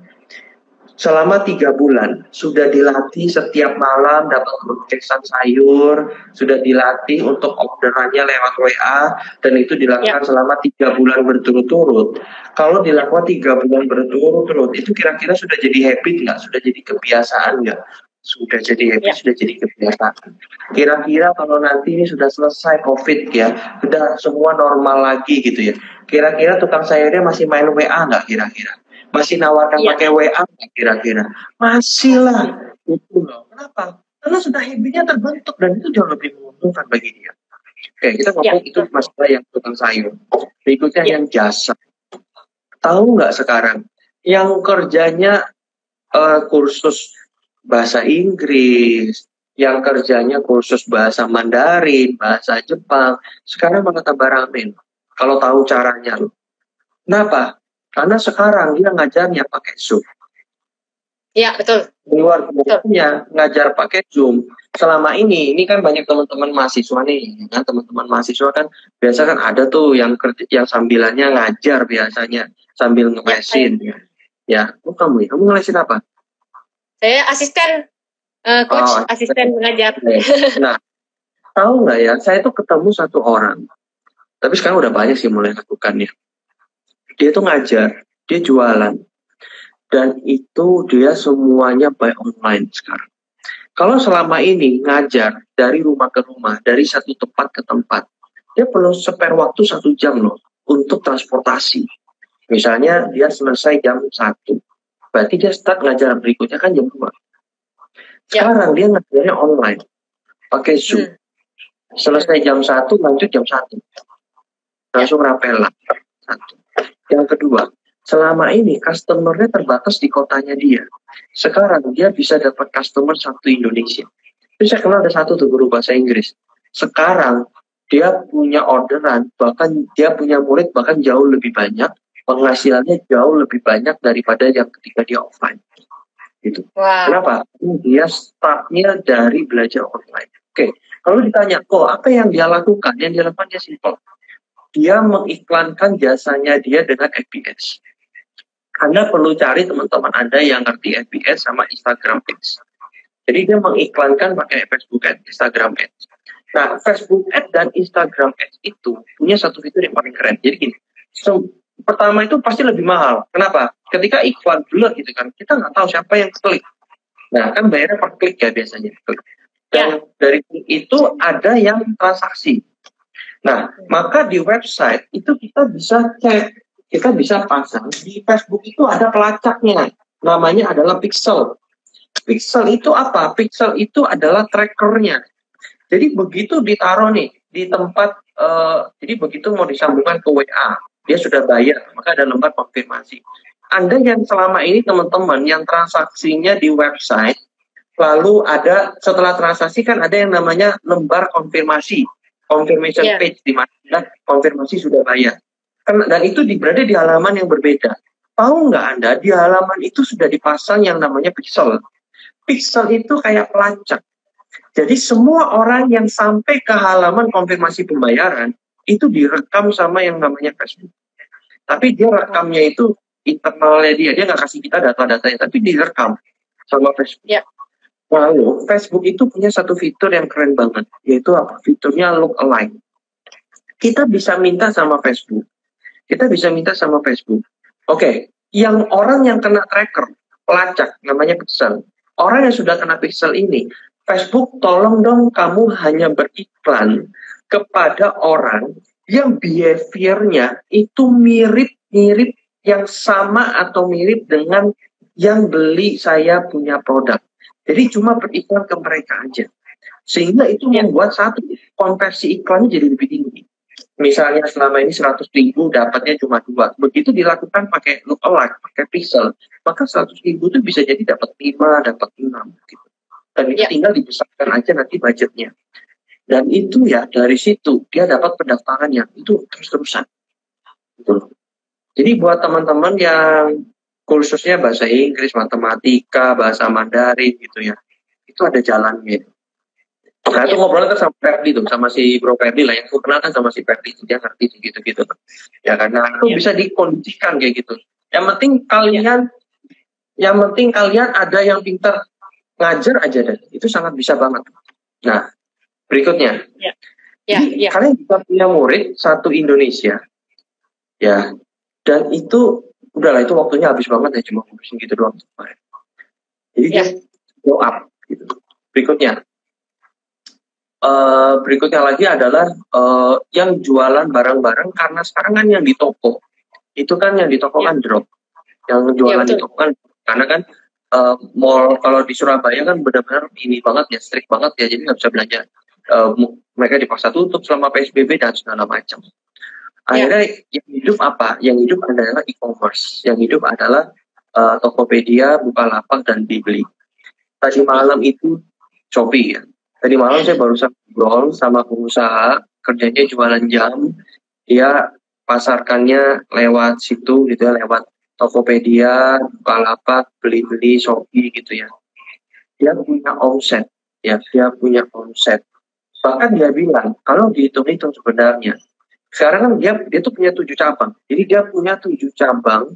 Selama 3 bulan sudah dilatih setiap malam dapat broadcastan sayur, sudah dilatih untuk orderannya lewat WA, dan itu dilakukan selama 3 bulan berturut-turut. Kalau dilakukan 3 bulan berturut-turut, itu kira-kira sudah jadi habit nggak? Sudah jadi kebiasaan nggak? Sudah jadi habit, sudah jadi kebiasaan. Kira-kira kalau nanti ini sudah selesai COVID ya, sudah semua normal lagi gitu ya. Kira-kira tukang sayurnya masih main WA nggak kira-kira? Masih nawarkan pakai WA kira-kira? Masih lah. Itu loh. Kenapa? Karena sudah habitnya terbentuk dan itu jauh lebih menguntungkan bagi dia. Oke, kita ngomong itu masalah yang tukang sayur. Berikutnya yang jasa. Tahu nggak sekarang yang kerjanya kursus bahasa Inggris, yang kerjanya kursus bahasa Mandarin, bahasa Jepang, sekarang malah tambah rame. Kalau tahu caranya loh. Kenapa? Karena sekarang dia ngajarnya pakai Zoom. Ya, betul. Di luar kebutuhannya ngajar pakai Zoom. Selama ini kan banyak teman-teman mahasiswa nih, kan teman-teman mahasiswa kan biasa kan ada tuh yang kerja, yang sambilannya ngajar biasanya sambil ngelesin. Ya, kamu ngelesin apa? Saya asisten coach, asisten mengajar. Nah, tahu nggak ya, saya tuh ketemu satu orang, tapi sekarang udah banyak sih mulai lakukannya. Dia tuh ngajar, dia jualan, dan itu dia semuanya by online sekarang. Kalau selama ini ngajar dari rumah ke rumah, dari satu tempat ke tempat, dia perlu spare waktu 1 jam loh untuk transportasi. Misalnya dia selesai jam 1, berarti dia start ngajar berikutnya kan jam 2. Sekarang dia ngajarnya online, pakai Zoom. Selesai jam 1, lanjut jam 1. Langsung rapelan. 1. Yang kedua, selama ini customer-nya terbatas di kotanya dia. Sekarang dia bisa dapat customer satu Indonesia. Terus saya kenal ada satu tuh guru bahasa Inggris. Sekarang dia punya orderan, bahkan dia punya murid bahkan jauh lebih banyak, penghasilannya jauh lebih banyak daripada yang ketika dia offline. Gitu. Wow. Kenapa? Dia startnya dari belajar online. Oke, kalau ditanya, apa yang dia lakukan? Yang dia lakukan dia simpel. Dia mengiklankan jasanya dia dengan FBS. Anda perlu cari teman-teman Anda yang ngerti FBS sama Instagram Ads. Jadi dia mengiklankan pakai Facebook Ads, Instagram Ads. Nah, Facebook Ads dan Instagram Ads itu punya satu fitur yang paling keren. Jadi gini, pertama itu pasti lebih mahal. Kenapa? Ketika iklan bulat gitu kan, kita nggak tahu siapa yang klik. Nah, kan bayarnya per klik ya biasanya. Dan dari itu ada yang transaksi. Nah, maka di website itu kita bisa cek, kita bisa pasang di Facebook itu ada pelacaknya, namanya adalah pixel. Pixel itu apa? Pixel itu adalah trackernya. Jadi begitu ditaruh nih di tempat, jadi begitu mau disambungkan ke WA, dia sudah bayar, maka ada lembar konfirmasi. Anda yang selama ini teman-teman yang transaksinya di website, lalu ada setelah transaksi kan ada yang namanya lembar konfirmasi. Confirmation page di mana konfirmasi sudah bayar. Dan itu berada di halaman yang berbeda. Tahu nggak Anda, di halaman itu sudah dipasang yang namanya pixel. Pixel itu kayak pelacak. Jadi semua orang yang sampai ke halaman konfirmasi pembayaran, itu direkam sama yang namanya Facebook. Tapi dia rekamnya itu internalnya dia nggak kasih kita data-datanya, tapi direkam sama Facebook. Lalu, Facebook itu punya satu fitur yang keren banget, yaitu apa? Fiturnya look alike. Kita bisa minta sama Facebook. Oke, yang orang yang kena tracker, pelacak, namanya pixel. Orang yang sudah kena pixel ini, Facebook tolong dong kamu hanya beriklan kepada orang yang behaviornya itu mirip-mirip yang sama atau mirip dengan yang beli saya punya produk. Jadi cuma beriklan ke mereka aja. Sehingga itu membuat satu konversi iklannya jadi lebih tinggi. Misalnya selama ini 100.000 dapatnya cuma 2. Begitu dilakukan pakai lookalike, pakai pixel, maka 100.000 itu bisa jadi dapat 5, dapat 6 gitu. Dan itu tinggal dibesarkan aja nanti budgetnya. Dan itu ya dari situ dia dapat pendaftarannya itu terus-terusan. Gitu. Jadi buat teman-teman yang kursusnya bahasa Inggris, matematika, bahasa Mandarin gitu ya. Itu ada jalannya. Nah, itu ngobrol kan sama Ferdi tuh, sama si Bro Ferdi lah, yang aku kenal kan sama si Ferdi, dia ngerti gitu-gitu. Ya karena itu bisa dikondisikan kayak gitu. Yang penting kalian ada yang pintar ngajar aja deh. Itu sangat bisa banget. Nah, berikutnya. Jadi, kalian bisa punya murid satu Indonesia. Ya. Dan itu udahlah, itu waktunya habis banget ya, cuma ngurusin gitu doang. Jadi dia blow up gitu. Berikutnya lagi adalah yang jualan barang-barang, karena sekarang kan yang di toko itu kan yang di toko kan drop, yang jualan di toko kan, karena kan mall kalau di Surabaya kan benar-benar ini banget ya, strict banget ya, jadi nggak bisa belanja. Mereka dipaksa tutup selama PSBB dan segala macam. Akhirnya yang hidup apa? Yang hidup adalah e-commerce. Yang hidup adalah Tokopedia, Bukalapak, dan Bibli. Tadi malam itu Shopee ya. Tadi malam saya barusan ngobrol sama pengusaha, kerjanya jualan jam. Dia pasarkannya lewat situ gitu ya, lewat Tokopedia, Bukalapak, Beli-beli, Shopee gitu ya. Dia punya omset, ya, dia punya omset. Bahkan dia bilang kalau dihitung-hitung sebenarnya, sekarang kan dia tuh punya 7 cabang. Jadi dia punya 7 cabang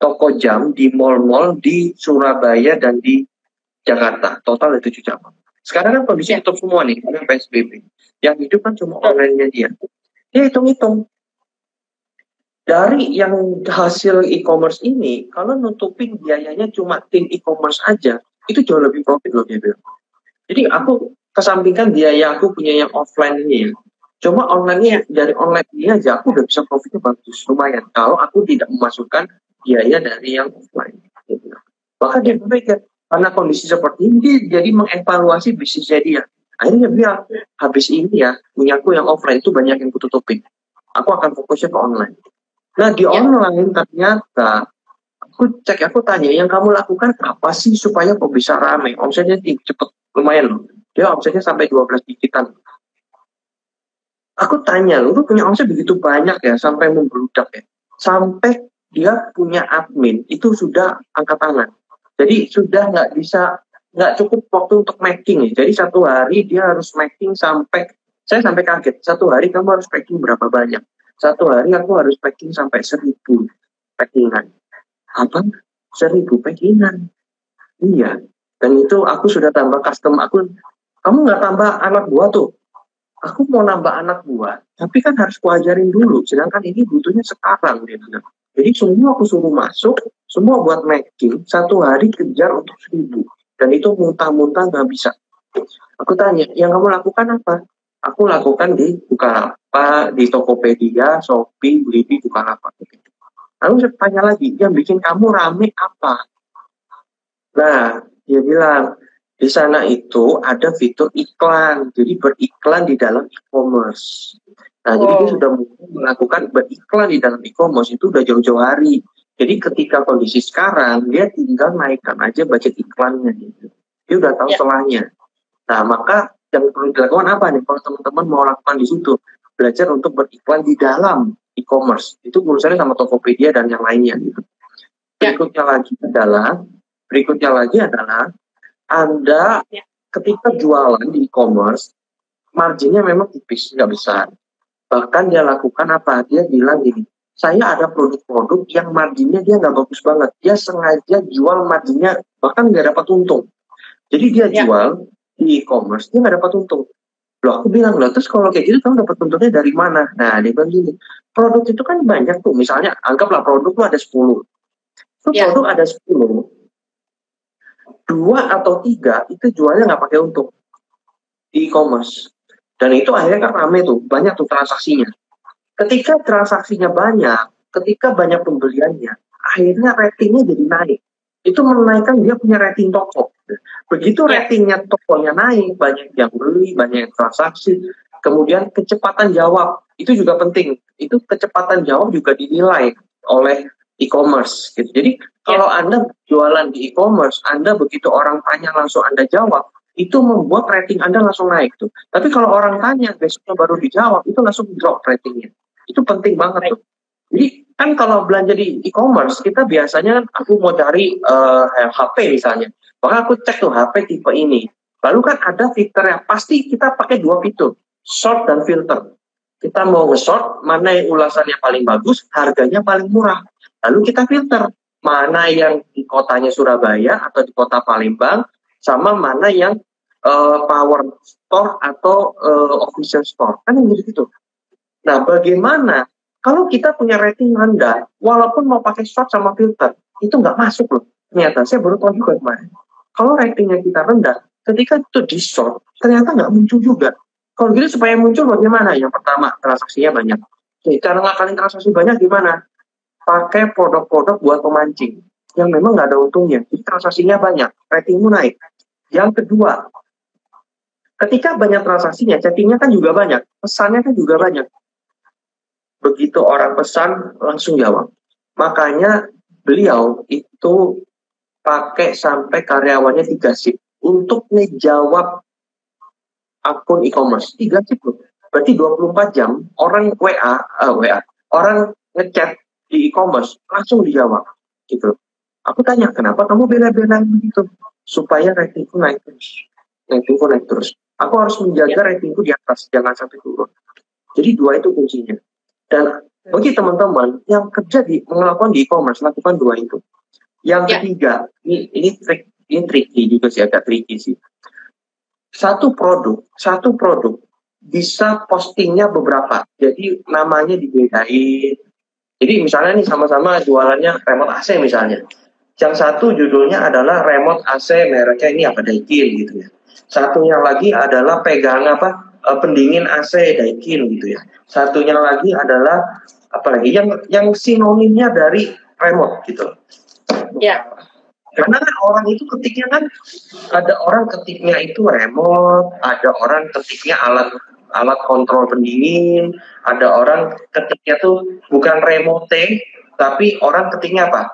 toko jam di mall-mall di Surabaya dan di Jakarta. Total ada 7 cabang. Sekarang kan kondisi tutup semua nih, karena PSBB. Yang hidup kan cuma online-nya dia. Dia hitung-hitung. Dari yang hasil e-commerce ini, kalau nutupin biayanya cuma tim e-commerce aja, itu jauh lebih profit loh dia bilang. Jadi aku kesampingkan biaya aku punya yang offline ini ya. Cuma online-nya dari online ini aja aku udah bisa profitnya bagus, lumayan. Kalau aku tidak memasukkan biaya dari yang offline. Gitu. Maka dia berpikir, karena kondisi seperti ini, dia jadi mengevaluasi bisnisnya dia. Akhirnya dia bilang, habis ini ya, punyaku yang offline itu banyak yang kututupin. Aku akan fokusnya ke online. Nah di online ternyata aku tanya yang kamu lakukan apa sih supaya kok bisa rame, omsetnya cepet lumayan loh, dia omsetnya sampai 12 digitan. Aku tanya lu punya omset begitu banyak ya sampai membludak ya, sampai dia punya admin itu sudah angkat tangan, jadi sudah nggak cukup waktu untuk making ya. Jadi satu hari dia harus making sampai, saya sampai kaget, satu hari kamu harus packing berapa banyak. Satu hari aku harus packing sampai 1000 packingan. Abang, 1000 packingan. Iya. Dan itu aku sudah tambah custom akun. Kamu nggak tambah anak buah tuh? Aku mau nambah anak buah, tapi kan harus kuajarin dulu. Sedangkan ini butuhnya sekarang, dia bilang. Jadi semua aku suruh masuk, semua buat making, satu hari kejar untuk 1000. Dan itu muntah-muntah nggak bisa. Aku tanya, yang kamu lakukan apa? Aku lakukan di Bukalapak, di Tokopedia, Shopee, Blibli, Bukalapak. Lalu saya tanya lagi, yang bikin kamu rame apa? Nah, dia bilang, di sana itu ada fitur iklan, jadi beriklan di dalam e-commerce. Nah, jadi dia sudah melakukan beriklan di dalam e-commerce itu udah jauh-jauh hari. Jadi ketika kondisi sekarang, dia tinggal naikkan aja budget iklannya. Gitu. Dia udah tahu celahnya. Nah, maka yang perlu dilakukan apa nih? Kalau teman-teman mau lakukan di situ, belajar untuk beriklan di dalam e-commerce. Itu urusannya sama Tokopedia dan yang lainnya. Gitu. Berikutnya lagi adalah Anda ketika jualan di e-commerce, marginnya memang tipis, nggak besar. Bahkan dia lakukan apa? Dia bilang gini, saya ada produk-produk yang marginnya dia nggak bagus banget. Dia sengaja jual marginnya, bahkan nggak dapat untung. Jadi dia jual di e-commerce, dia nggak dapat untung. Loh, aku bilang, loh, terus kalau kayak gitu kamu dapat untungnya dari mana? Nah, dia bilang gini, produk itu kan banyak tuh. Misalnya, anggaplah produk tuh ada 10. Produk ada 10. 2 atau 3 itu jualnya nggak pakai untung di e-commerce. Dan itu akhirnya kan rame tuh, banyak tuh transaksinya. Ketika transaksinya banyak, ketika banyak pembeliannya, akhirnya ratingnya jadi naik. Itu menaikkan dia punya rating toko. Begitu ratingnya tokonya naik, banyak yang beli, banyak yang transaksi, kemudian kecepatan jawab, itu juga penting. Itu kecepatan jawab juga dinilai oleh e-commerce. Gitu. Jadi kalau Anda jualan di e-commerce, Anda begitu orang tanya langsung Anda jawab, itu membuat rating Anda langsung naik tuh. Tapi kalau orang tanya besoknya baru dijawab, itu langsung drop ratingnya. Itu penting banget tuh. Jadi kan kalau belanja di e-commerce, kita biasanya kan aku mau cari HP misalnya. Maka aku cek tuh HP tipe ini. Lalu kan ada fitur yang pasti kita pakai 2 fitur, sort dan filter. Kita mau nge-sort mana yang ulasannya paling bagus, harganya paling murah. Lalu kita filter mana yang di kotanya Surabaya atau di kota Palembang, sama mana yang power store atau official store. Kan yang gitu. Nah, bagaimana kalau kita punya rating rendah, walaupun mau pakai sort sama filter, itu nggak masuk loh. Ternyata, saya baru tahu juga kemarin. Kalau ratingnya kita rendah, ketika itu di sort, ternyata nggak muncul juga. Kalau gitu supaya muncul bagaimana? Yang pertama, transaksinya banyak. Jadi, cara ngakalin transaksi banyak gimana? Pakai produk-produk buat pemancing, yang memang nggak ada untungnya. Jadi transaksinya banyak, ratingmu naik. Yang kedua, ketika banyak transaksinya, chattingnya kan juga banyak, pesannya kan juga banyak. Begitu orang pesan langsung jawab. Makanya beliau itu pakai sampai karyawannya 3 shift untuk ngejawab akun e-commerce. 3 shift loh. Berarti 24 jam orang WA, orang ngechat di e-commerce, langsung dijawab gitu. Aku tanya, kenapa kamu bela-belain begitu? Supaya ratingku naik terus. Aku harus menjaga ratingku di atas, jangan sampai turun. Jadi 2 itu kuncinya. Dan bagi teman-teman yang kerja melakukan di e-commerce, lakukan 2 itu. Yang ketiga, ini tricky juga sih, agak tricky sih. Satu produk bisa postingnya beberapa. Jadi namanya dibedain. Jadi misalnya nih sama-sama jualannya remote AC misalnya. Yang satu judulnya adalah remote AC mereknya ini apa, Daikin gitu ya. Satunya lagi adalah pendingin AC Daikin gitu ya. Satunya lagi adalah apalagi yang sinonimnya dari remote gitu. Ya. Karena kan orang itu ketiknya kan ada orang ketiknya itu remote, ada orang ketiknya alat kontrol pendingin, ada orang ketiknya tuh bukan remote tapi orang ketiknya apa?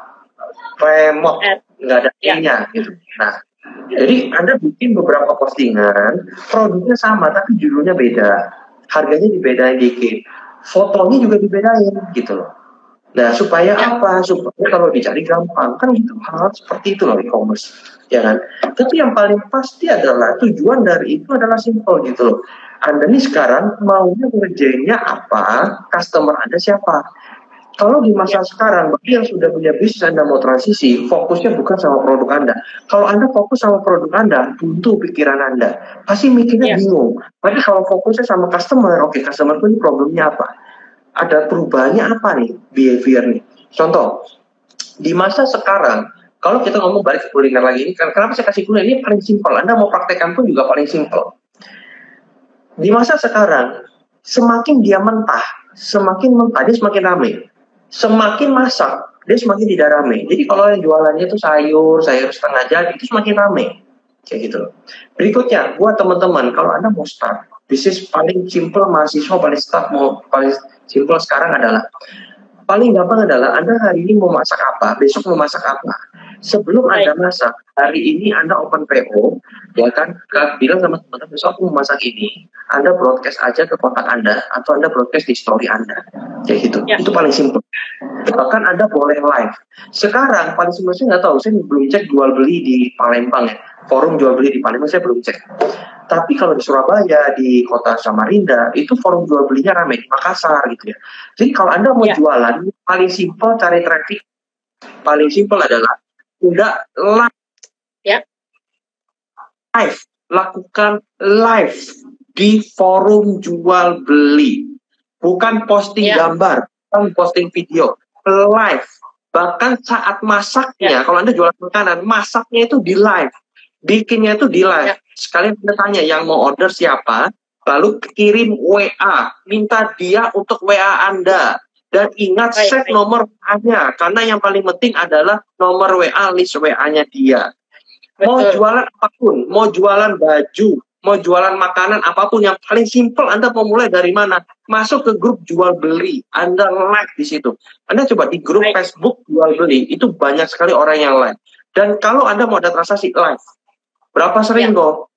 Remote, nggak ada e-nya gitu. Nah, jadi Anda bikin beberapa postingan, produknya sama tapi judulnya beda, harganya dibedain dikit, fotonya juga dibedain gitu loh. Nah, supaya apa? Supaya kalau dicari gampang. Kan gitu, hal seperti itu loh e-commerce. Ya kan? Tapi yang paling pasti adalah tujuan dari itu adalah simple gitu loh. Anda nih sekarang maunya ngerjainnya apa? Customer Anda siapa? Kalau di masa sekarang, bagi yang sudah punya bisnis Anda mau transisi, fokusnya bukan sama produk Anda. Kalau Anda fokus sama produk Anda, buntu pikiran Anda. Pasti mikirnya bingung. Tapi kalau fokusnya sama customer, oke, customer ini problemnya apa? Ada perubahannya apa nih, behavior nih. Contoh, di masa sekarang, kalau kita ngomong balik ke kuliner lagi, ini kenapa saya kasih kuliner, ini paling simpel. Anda mau praktekkan pun juga paling simpel. Di masa sekarang, semakin dia mentah, dia semakin ramai. Semakin masak, dia semakin tidak ramai. Jadi kalau yang jualannya itu sayur setengah jadi, itu semakin ramai. Kayak gitu. Berikutnya, buat teman-teman, kalau Anda mau start, bisnis paling simple, mahasiswa paling simple sekarang adalah, paling gampang adalah Anda hari ini mau masak apa, besok mau masak apa. Sebelum Anda masak, hari ini Anda open PO, ya kan, bilang sama teman-teman, besok aku mau masak ini, Anda broadcast aja ke kontak Anda, atau Anda broadcast di story Anda, kayak gitu. Itu paling simple. Bahkan Anda boleh live. Sekarang paling simple, saya nggak tahu, saya belum cek jual beli di Palembang ya, forum jual beli di Palembang saya belum cek. Tapi kalau di Surabaya, di kota Samarinda, itu forum jual belinya ramai, di Makassar gitu ya. Jadi kalau Anda mau jualan, paling simple cari traffic. Paling simple adalah udah live, lakukan live di forum jual beli, bukan posting gambar, bukan posting video, live. Bahkan saat masaknya, kalau Anda jualan makanan, masaknya itu di live, bikinnya itu di live. Sekalian Anda tanya yang mau order siapa, lalu kirim WA, minta dia untuk WA Anda. Dan ingat save nomor WA-nya, karena yang paling penting adalah nomor WA, list WA-nya dia. Mau jualan apapun, mau jualan baju, mau jualan makanan, apapun yang paling simple, Anda mau mulai dari mana? Masuk ke grup jual beli, Anda like di situ. Anda coba di grup Facebook jual beli, itu banyak sekali orang yang like. Dan kalau Anda mau ada transaksi live, berapa sering kok?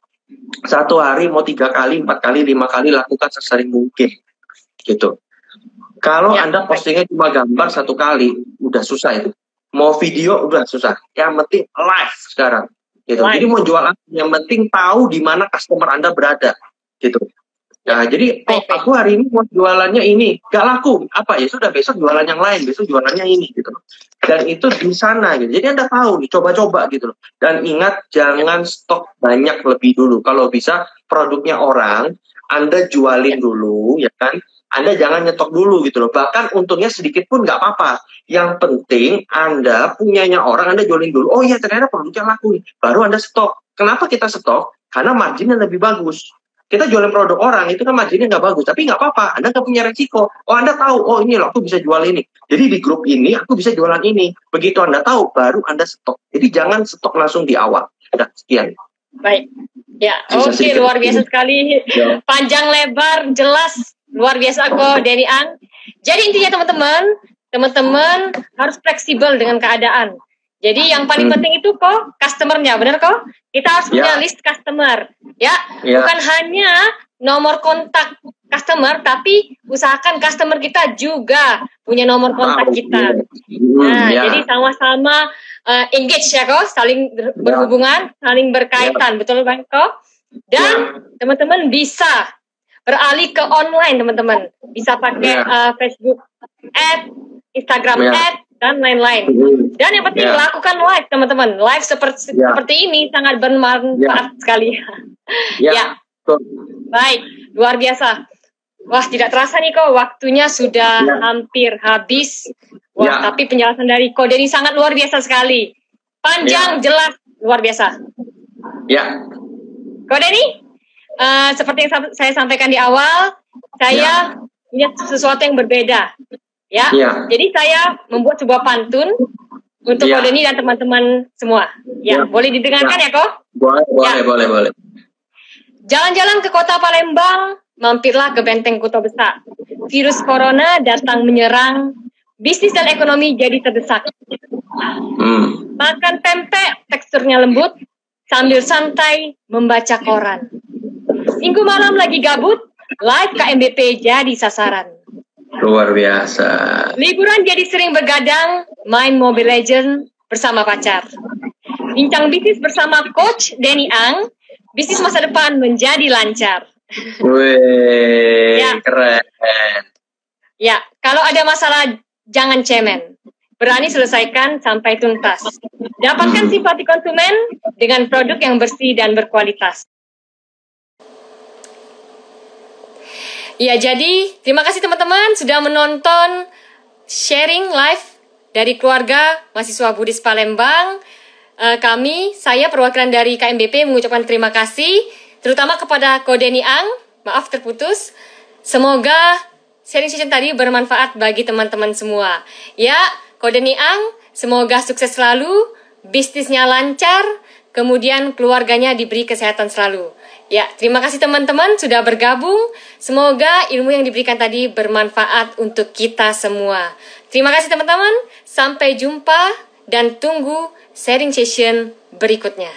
Satu hari mau 3 kali, 4 kali, 5 kali, lakukan sesering mungkin. Gitu. Kalau Anda postingnya cuma gambar 1 kali, udah susah itu. Mau video udah susah. Yang penting live sekarang. Gitu. Jadi mau jualan, yang penting tahu di mana customer Anda berada. Gitu. Nah, jadi aku hari ini mau jualannya ini, gak laku. Apa ya sudah, besok jualan yang lain, besok jualannya ini gitu. Dan itu di sana gitu. Jadi Anda tahu nih, coba-coba gitu loh. Dan ingat jangan stok banyak lebih dulu. Kalau bisa produknya orang, Anda jualin dulu, ya kan? Anda jangan nyetok dulu gitu loh. Bahkan untungnya sedikit pun nggak apa-apa. Yang penting Anda punyanya orang, Anda jualin dulu. Oh iya, ternyata produknya laku nih. Baru Anda stok. Kenapa kita stok? Karena marginnya lebih bagus. Kita jualin produk orang, itu kan marginnya nggak bagus. Tapi nggak apa-apa, Anda nggak punya resiko. Oh, Anda tahu, oh ini loh, aku bisa jual ini. Jadi di grup ini, aku bisa jualan ini. Begitu Anda tahu, baru Anda stok. Jadi jangan stok langsung di awal. Udah, sekian. Baik. Ya, oke, luar biasa sekali. Panjang lebar, jelas. Luar biasa kok, Denny Ang. Jadi intinya teman-teman harus fleksibel dengan keadaan. Jadi yang paling penting itu kok customernya, benar kok? Kita harus punya list customer, ya. Bukan hanya nomor kontak customer, tapi usahakan customer kita juga punya nomor kontak kita. Nah, jadi sama-sama engage ya kok, saling berhubungan, saling berkaitan, betul Bang kok? Dan teman-teman bisa beralih ke online, teman-teman. Bisa pakai Facebook Ad, Instagram Ad, dan lain-lain. Dan yang penting lakukan live, teman-teman. Live seperti ini sangat bermanfaat sekali. Baik, luar biasa. Wah, tidak terasa nih kok, waktunya sudah hampir habis. Wah, tapi penjelasan dari Ko Denny sangat luar biasa sekali. Panjang, jelas, luar biasa. Ko Denny, seperti yang saya sampaikan di awal, saya punya sesuatu yang berbeda. Jadi saya membuat sebuah pantun untuk Ko Denny dan teman-teman semua. Boleh didengarkan ya kok? Boleh. Jalan-jalan ke kota Palembang, mampirlah ke Benteng Kuto Besak. Virus corona datang menyerang, bisnis dan ekonomi jadi terdesak. Makan pempek, teksturnya lembut, sambil santai membaca koran. Minggu malam lagi gabut, live KMBP jadi sasaran. Luar biasa. Liburan jadi sering bergadang, main Mobile Legends bersama pacar. Bincang bisnis bersama Coach Denny Ang, bisnis masa depan menjadi lancar. Wih, keren. Kalau ada masalah jangan cemen. Berani selesaikan sampai tuntas. Dapatkan simpati konsumen dengan produk yang bersih dan berkualitas. Jadi terima kasih teman-teman sudah menonton sharing live dari keluarga mahasiswa Buddhis Palembang. Saya perwakilan dari KMBP mengucapkan terima kasih, terutama kepada Ko Denny Ang. Maaf terputus. Semoga sharing session tadi bermanfaat bagi teman-teman semua. Ko Denny Ang, semoga sukses selalu, bisnisnya lancar, kemudian keluarganya diberi kesehatan selalu. Terima kasih teman-teman sudah bergabung. Semoga ilmu yang diberikan tadi bermanfaat untuk kita semua. Terima kasih teman-teman. Sampai jumpa dan tunggu sharing session berikutnya.